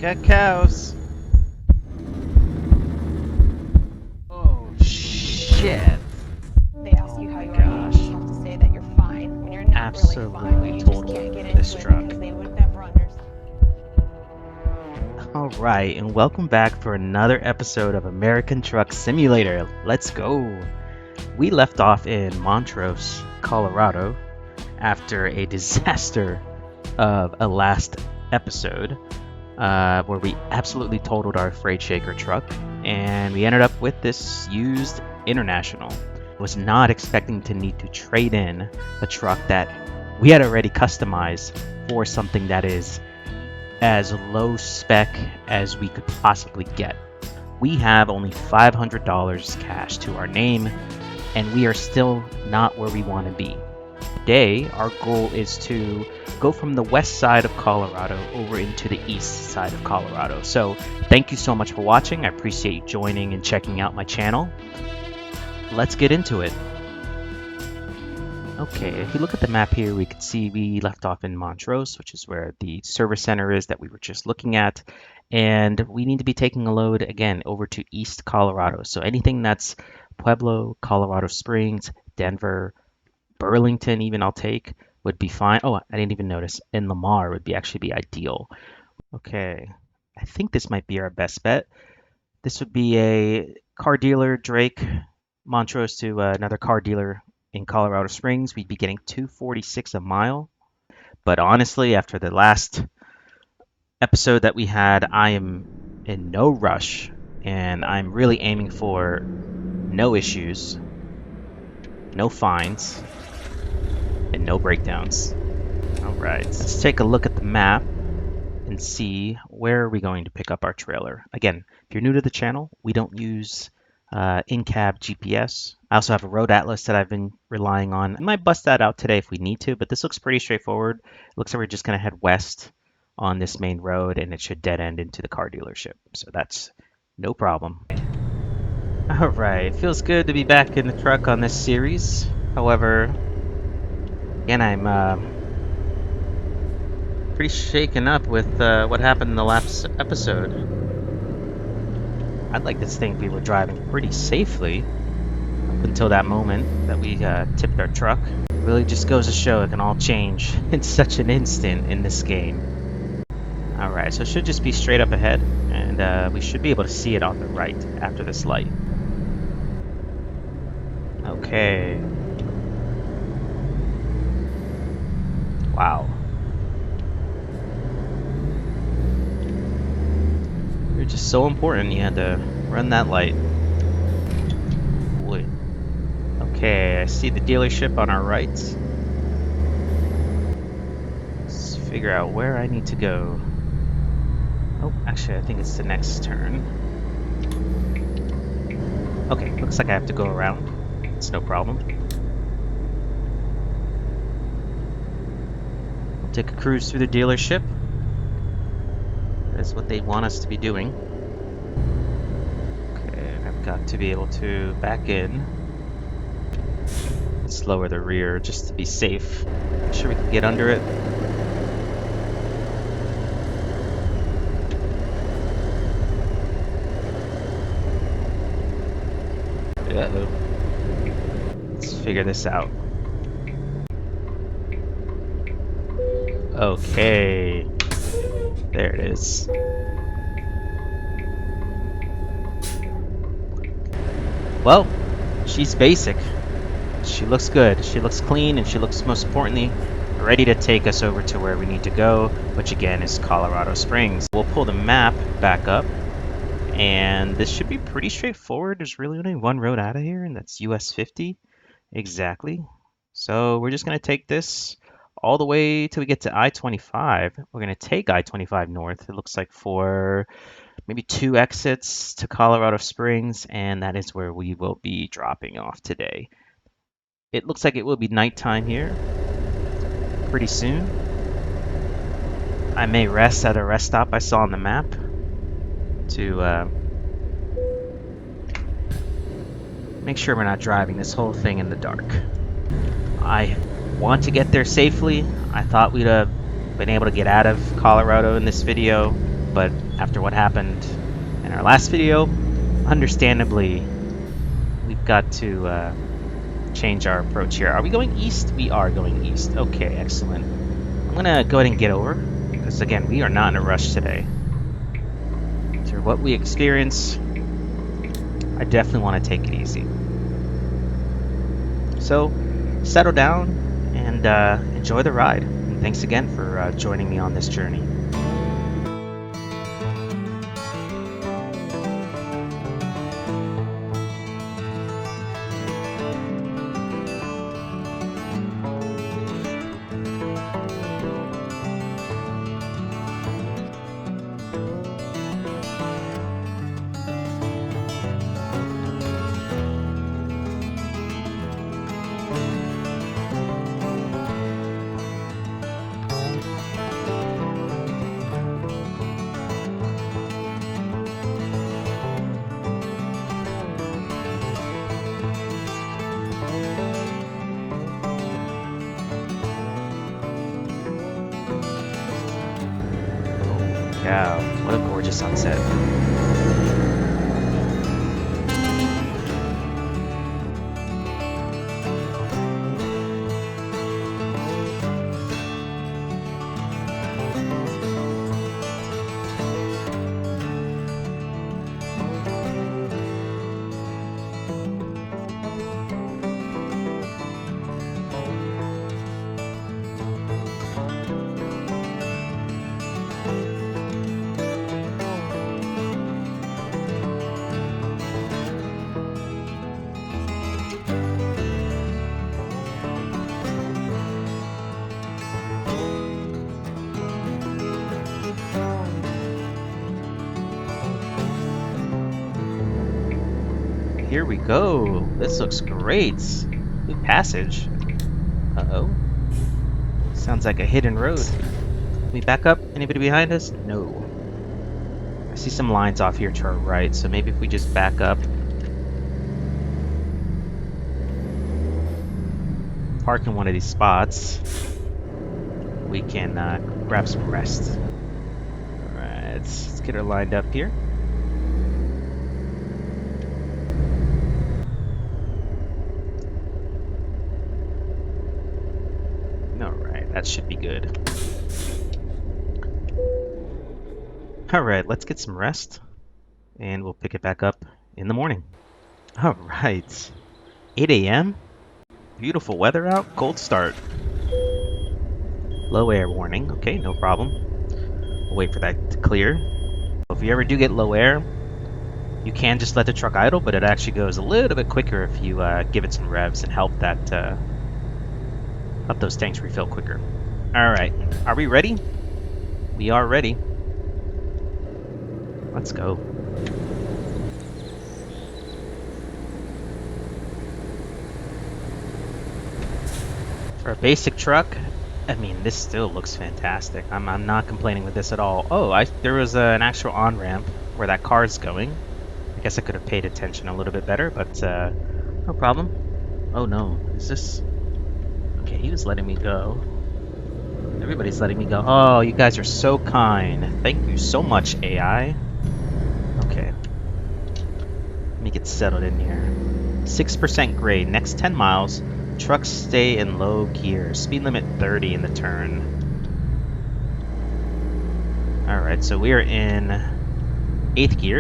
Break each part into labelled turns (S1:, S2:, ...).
S1: Got cows. Oh shit.
S2: They ask you how you are, and you have to say that you're fine when you're not really fine, but you just can't get into it because they would never understand.
S1: Alright, and welcome back for another episode of American Truck Simulator. Let's go! We left off in Montrose, Colorado, after a disaster of a last episode where we absolutely totaled our Freightshaker truck, and we ended up with this used International. Was not expecting to need to trade in a truck that we had already customized for something that is as low spec as we could possibly get. We have only $500 cash to our name, and we are still not where we want to be. Today, our goal is to go from the west side of Colorado over into the east side of Colorado. So thank you so much for watching. I appreciate you joining and checking out my channel. Let's get into it. Okay, if you look at the map here, we can see we left off in Montrose, which is where the service center is that we were just looking at. And we need to be taking a load again over to East Colorado. So anything that's Pueblo, Colorado Springs, Denver, Burlington even I'll take would be fine. Oh, I didn't even notice. And Lamar would actually be ideal. Okay, I think this might be our best bet. This would be a car dealer, Drake, Montrose to another car dealer in Colorado Springs. We'd be getting $2.46 a mile. But honestly, after the last episode that we had, I am in no rush, and I'm really aiming for no issues, no fines, and no breakdowns. All right, let's take a look at the map and see where are we going to pick up our trailer. Again, if you're new to the channel, we don't use in-cab GPS. I also have a road atlas that I've been relying on. I might bust that out today if we need to, but this looks pretty straightforward. It looks like we're just going to head west on this main road, and it should dead end into the car dealership. So that's no problem. All right, it feels good to be back in the truck on this series. However, again, I'm pretty shaken up with what happened in the last episode. I'd like to think we were driving pretty safely up until that moment that we tipped our truck. It really just goes to show it can all change in such an instant in this game. Alright, so it should just be straight up ahead, and we should be able to see it on the right after this light. Okay. Wow. You're just so important, you had to run that light. Boy. Okay, I see the dealership on our right. Let's figure out where I need to go. Oh, actually, I think it's the next turn. Okay, looks like I have to go around. It's no problem. We'll take a cruise through the dealership. That's what they want us to be doing. Okay, I've got to be able to back in. Let's lower the rear just to be safe. Make sure we can get under it. Uh-oh. Let's figure this out. Okay. There it is. Well, she's basic. She looks good. She looks clean, and she looks, most importantly, ready to take us over to where we need to go, which again is Colorado Springs. We'll pull the map back up, and this should be pretty straightforward. There's really only one road out of here, and that's US-50. Exactly. So we're just going to take this all the way till we get to I-25. We're going to take I-25 north, it looks like, for maybe 2 exits to Colorado Springs, and that is where we will be dropping off today. It looks like it will be nighttime here pretty soon. I may rest at a rest stop I saw on the map to make sure we're not driving this whole thing in the dark. I want to get there safely. I thought we'd have been able to get out of Colorado in this video but after what happened in our last video, understandably, we've got to change our approach here. Are we going east? We are going east. Okay, excellent. I'm gonna go ahead and get over, because again, we are not in a rush today. After what we experience, I definitely want to take it easy. So, settle down and enjoy the ride. And thanks again for joining me on this journey. Wow, what a gorgeous sunset. Here we go. This looks great. New passage. Uh-oh. Sounds like a hidden road. Can we back up? Anybody behind us? No. I see some lines off here to our right, so maybe if we just back up. Park in one of these spots. We can grab some rest. Alright, let's get her lined up here. That should be good. Alright, let's get some rest. And we'll pick it back up in the morning. Alright. 8 a.m. Beautiful weather out. Cold start. Low air warning. Okay, no problem. We'll wait for that to clear. If you ever do get low air, you can just let the truck idle, but it actually goes a little bit quicker if you give it some revs and help that help those tanks refill quicker. Alright, are we ready? We are ready. Let's go. For a basic truck, I mean, this still looks fantastic. I'm not complaining with this at all. Oh, there was an actual on-ramp where that car's going. I guess I could have paid attention a little bit better, but no problem. Oh no, is this... Okay, he was letting me go. Everybody's letting me go. Oh, you guys are so kind. Thank you so much, AI. Okay. Let me get settled in here. 6% grade. Next 10 miles, trucks stay in low gear. Speed limit 30 in the turn. Alright, so we are in 8th gear.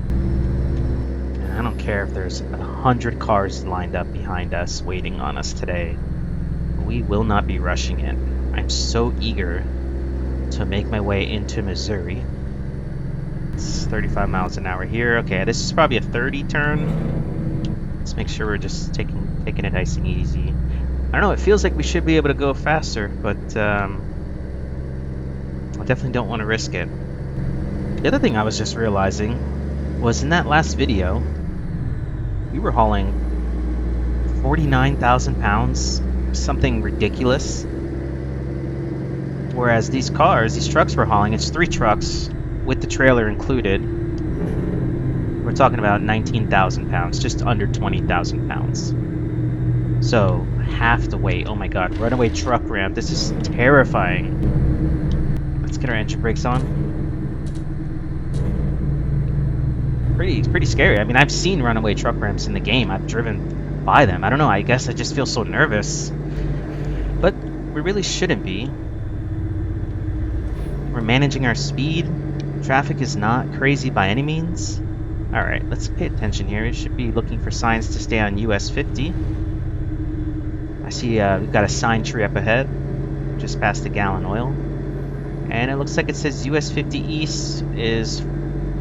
S1: And I don't care if there's 100 cars lined up behind us, waiting on us today. We will not be rushing it. I'm so eager to make my way into Missouri. It's 35 miles an hour here. Okay, this is probably a 30 turn. Let's make sure we're just taking it nice and easy. I don't know, it feels like we should be able to go faster, but I definitely don't want to risk it. The other thing I was just realizing was in that last video, we were hauling 49,000 pounds, something ridiculous. Whereas these trucks we're hauling, it's 3 trucks with the trailer included. We're talking about 19,000 pounds, just under 20,000 pounds. So, half the weight. Oh my god, runaway truck ramp. This is terrifying. Let's get our engine brakes on. pretty scary. I mean, I've seen runaway truck ramps in the game. I've driven by them. I don't know. I guess I just feel so nervous. But we really shouldn't be. We're managing our speed. Traffic is not crazy by any means. All right, let's pay attention here. We should be looking for signs to stay on US-50. I see we've got a sign tree up ahead, just past the gallon oil. And it looks like it says US-50 East is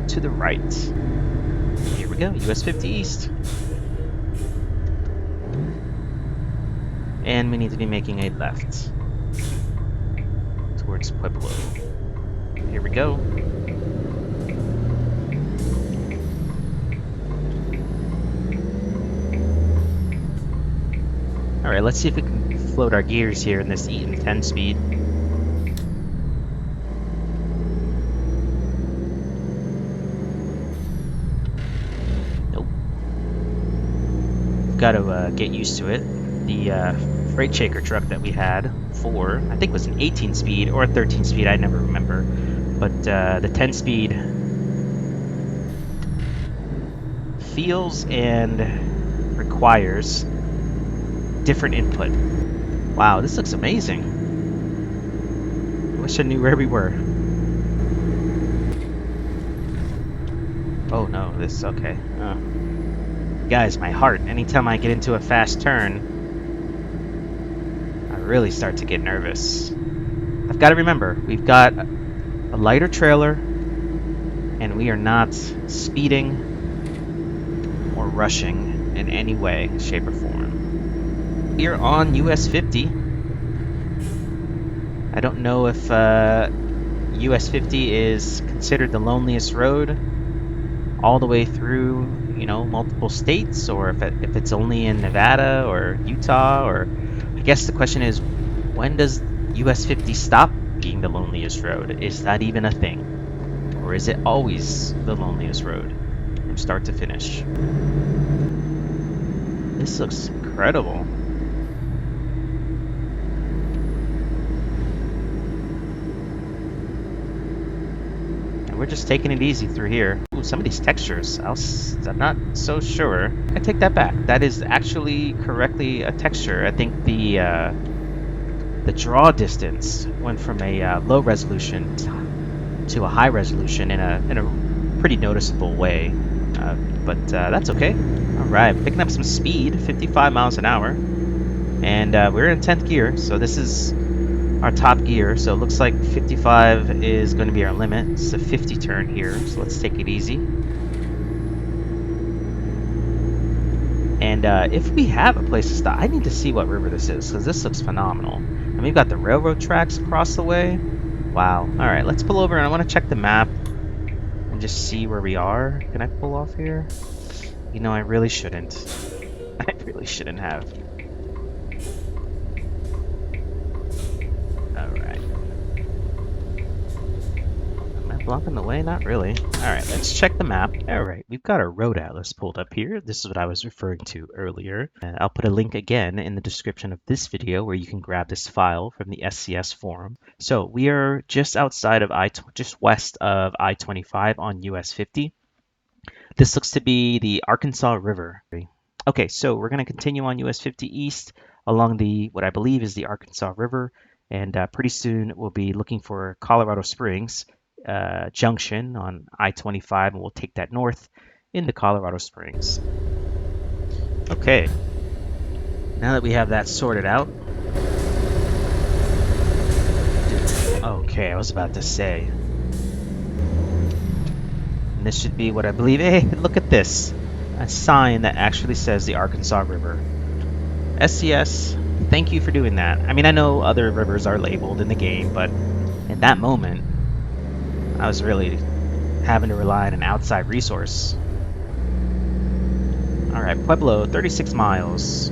S1: to the right. Here we go, US-50 East. And we need to be making a left towards Pueblo. Here we go. Alright, let's see if we can float our gears here in this Eaton 10 speed. Nope. We've got to get used to it. The Freightshaker truck that we had for, I think it was an 18 speed or a 13 speed, I never remember. But the 10 speed feels and requires different input. Wow, this looks amazing. I wish I knew where we were. Oh no, this, okay. Guys, my heart, anytime I get into a fast turn, I really start to get nervous. I've got to remember, we've got a lighter trailer, and we are not speeding or rushing in any way, shape, or form. Here on US-50. I don't know if US-50 is considered the loneliest road all the way through, you know, multiple states, or if it's only in Nevada or Utah, or I guess the question is, when does US-50 stop being the loneliest road? Is that even a thing? Or is it always the loneliest road from start to finish? This looks incredible. We're just taking it easy through here. Ooh, some of these textures, I'm not so sure. I take that back. That is actually correctly a texture. I think the draw distance went from a low resolution to a high resolution in a pretty noticeable way. But that's okay. All right, picking up some speed, 55 miles an hour, and we're in 10th gear, so this is our top gear. So it looks like 55 is going to be our limit. It's a 50 turn here, so let's take it easy. And if we have a place to stop, I need to see what river this is, because this looks phenomenal. And we've got the railroad tracks across the way. Wow. All right, let's pull over, and I want to check the map and just see where we are. Can I pull off here? You know, I really shouldn't. I really shouldn't have. Blocking the way? Not really. Alright, let's check the map. Alright, we've got our road atlas pulled up here. This is what I was referring to earlier. I'll put a link again in the description of this video where you can grab this file from the SCS forum. So we are just outside of just west of I-25 on US-50. This looks to be the Arkansas River. Okay, so we're going to continue on US-50 east along what I believe is the Arkansas River, and pretty soon we'll be looking for Colorado Springs junction on I-25, and we'll take that north into Colorado Springs. Okay, now that we have that sorted out. Okay, I was about to say. And this should be what I believe. Hey, look at this. A sign that actually says the Arkansas River. SCS, thank you for doing that. I mean, I know other rivers are labeled in the game, but in that moment, I was really having to rely on an outside resource. Alright, Pueblo, 36 miles.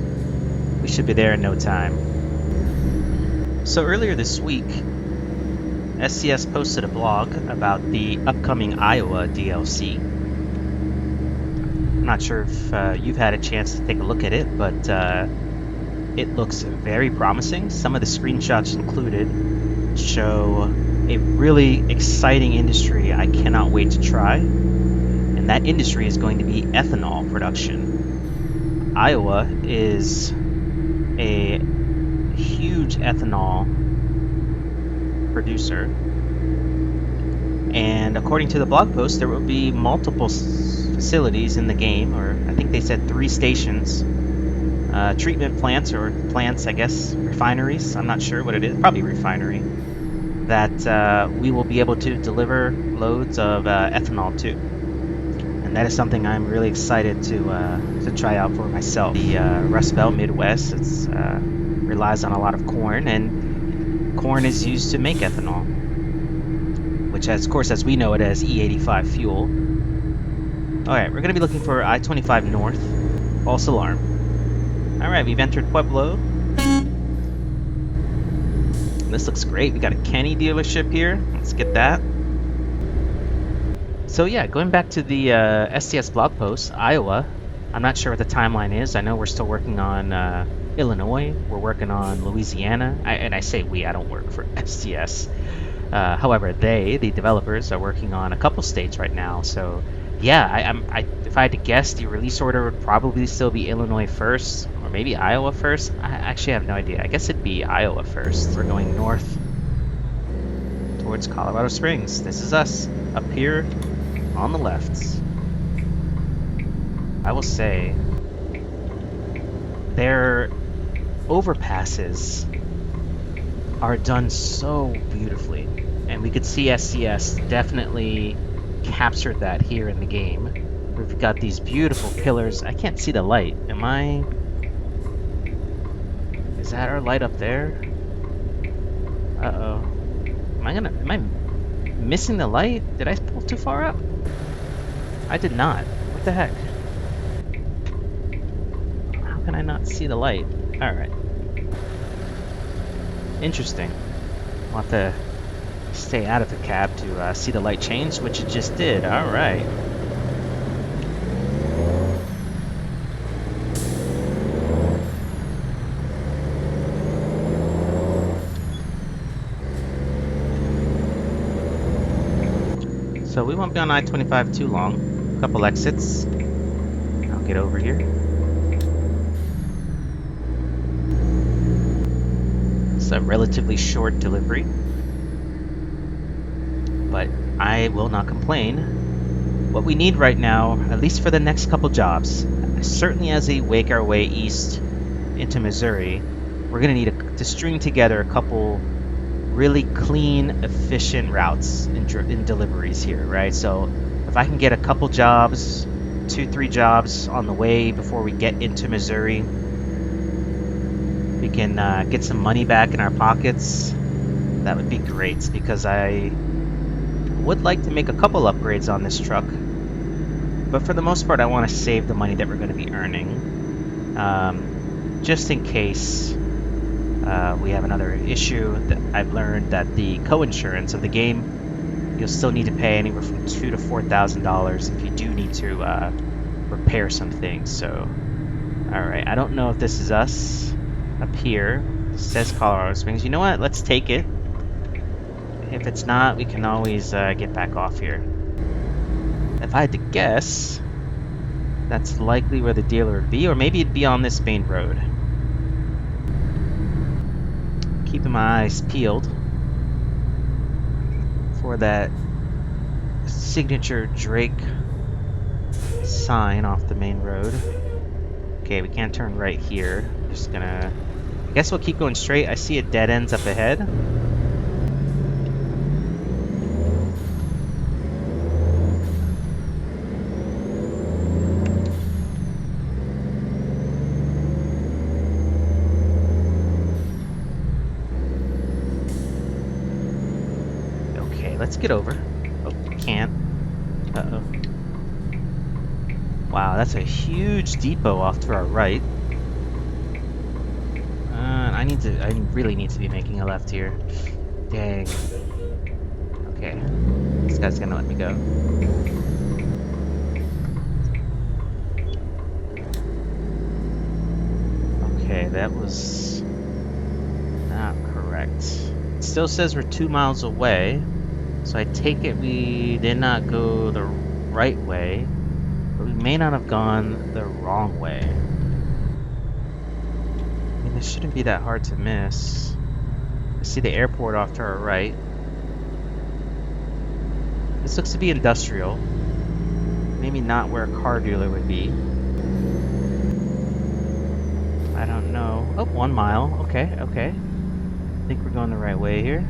S1: We should be there in no time. So earlier this week, SCS posted a blog about the upcoming Iowa DLC. I'm not sure if you've had a chance to take a look at it, but it looks very promising. Some of the screenshots included show a really exciting industry I cannot wait to try, and and that industry is going to be ethanol production. Iowa is a huge ethanol producer, and according to the blog post, there will be multiple facilities in the game, or I think they said 3 stations, treatment plants, or plants, I guess, refineries, I'm not sure what it is, probably refinery, that we will be able to deliver loads of ethanol to. And that is something I'm really excited to try out for myself. The Rust Belt Midwest relies on a lot of corn, and corn is used to make ethanol, which, of course, as we know it as E85 fuel. Alright, we're going to be looking for I-25 North. False alarm. Alright, we've entered Pueblo. This looks great. We got a Kenny dealership here. Let's get that. So yeah, going back to the STS blog post, Iowa, I'm not sure what the timeline is. I know we're still working on Illinois. We're working on Louisiana. And I say we, I don't work for STS. However, the developers, are working on a couple states right now. So yeah, if I had to guess, the release order would probably still be Illinois first, or maybe Iowa first. I actually have no idea. I guess it'd be Iowa first. We're going north towards Colorado Springs. This is us, up here on the left. I will say, their overpasses are done so beautifully, and we could see SCS definitely captured that here in the game. We've got these beautiful pillars. I can't see the light. Is that our light up there? Uh-oh. Am I missing the light? Did I pull too far up? I did not. What the heck? How can I not see the light? Alright. Interesting. I'll have to stay out of the cab to see the light change, which it just did. Alright. So we won't be on I-25 too long. A couple exits. I'll get over here. It's a relatively short delivery, but I will not complain. What we need right now, at least for the next couple jobs, certainly as we make our way east into Missouri, we're going to need to string together a couple really clean, efficient routes in deliveries here, right? So if I can get a couple jobs, 2-3 jobs on the way before we get into Missouri, we can get some money back in our pockets. That would be great, because I would like to make a couple upgrades on this truck, but for the most part I want to save the money that we're going to be earning, just in case we have another issue. That I've learned that the co-insurance of the game, you'll still need to pay anywhere from $2,000 to $4,000 if you do need to repair some things. So, alright, I don't know if this is us up here. It says Colorado Springs. You know what? Let's take it. If it's not, we can always get back off here. If I had to guess, that's likely where the dealer would be, or maybe it'd be on this main road. Keeping my eyes peeled for that signature Drake sign off the main road. Okay, we can't turn right here. Just gonna... I guess we'll keep going straight. I see it dead ends up ahead. Let's get over. Oh, we can't. Uh-oh. Wow, that's a huge depot off to our right. I really need to be making a left here. Dang. Okay. This guy's gonna let me go. Okay, that was not correct. It still says we're 2 miles away. So I take it we did not go the right way. But we may not have gone the wrong way. I mean, this shouldn't be that hard to miss. I see the airport off to our right. This looks to be industrial. Maybe not where a car dealer would be. I don't know. Oh, 1 mile. Okay, okay. I think we're going the right way here.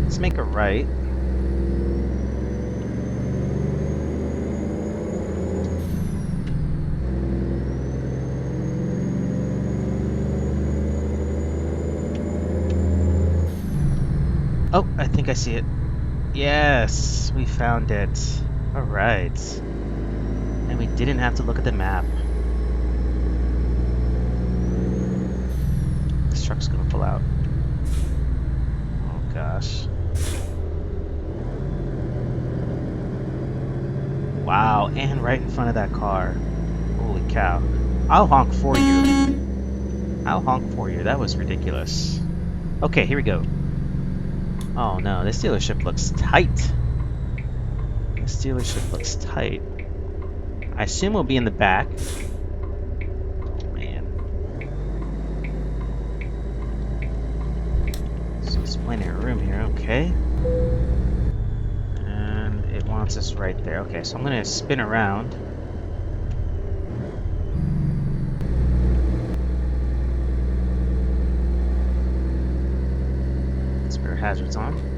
S1: Let's make a right. Oh, I think I see it. Yes, we found it. All right. And we didn't have to look at the map. This truck's gonna pull out. Oh gosh. Wow, and right in front of that car. Holy cow. I'll honk for you. I'll honk for you. That was ridiculous. Okay, here we go. Oh no, this dealership looks tight. This dealership looks tight. I assume we'll be in the back. Oh man. So there's plenty of room here, okay. And it wants us right there. Okay, so I'm gonna spin around. Let's put our hazards on.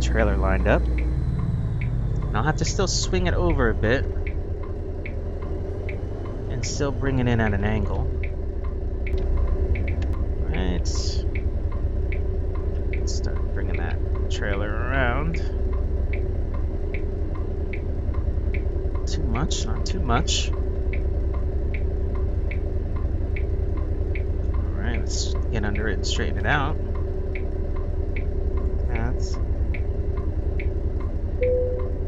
S1: Trailer lined up. And I'll have to still swing it over a bit and still bring it in at an angle. Right. Let's start bringing that trailer around. Too much, not too much. Alright, let's get under it and straighten it out. That's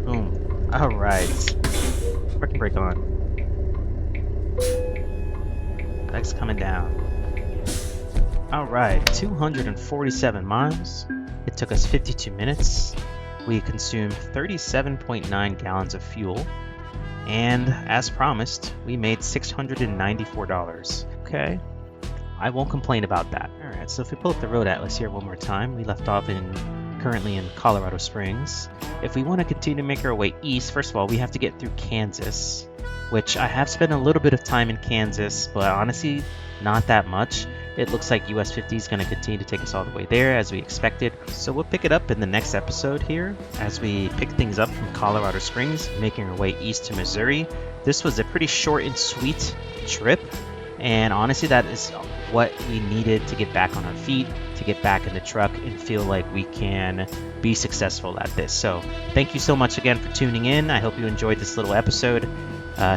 S1: boom. Alright. Parking brake on. Bag's coming down. Alright, 247 miles. It took us 52 minutes. We consumed 37.9 gallons of fuel. And as promised, we made $694. Okay. I won't complain about that. Alright, so if we pull up the road atlas here one more time, we left off currently in Colorado Springs. If we want to continue to make our way east, first of all, we have to get through Kansas, which I have spent a little bit of time in Kansas, but honestly, not that much. It looks like US-50 is going to continue to take us all the way there as we expected. So we'll pick it up in the next episode here as we pick things up from Colorado Springs, making our way east to Missouri. This was a pretty short and sweet trip. And honestly, that is what we needed to get back on our feet, to get back in the truck and feel like we can be successful at this. So thank you so much again for tuning in. I hope you enjoyed this little episode.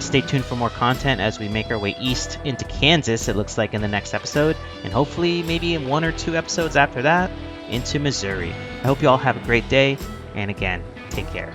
S1: Stay tuned for more content as we make our way east into Kansas, it looks like, in the next episode. And hopefully maybe in 1 or 2 episodes after that, into Missouri. I hope you all have a great day. And again, take care.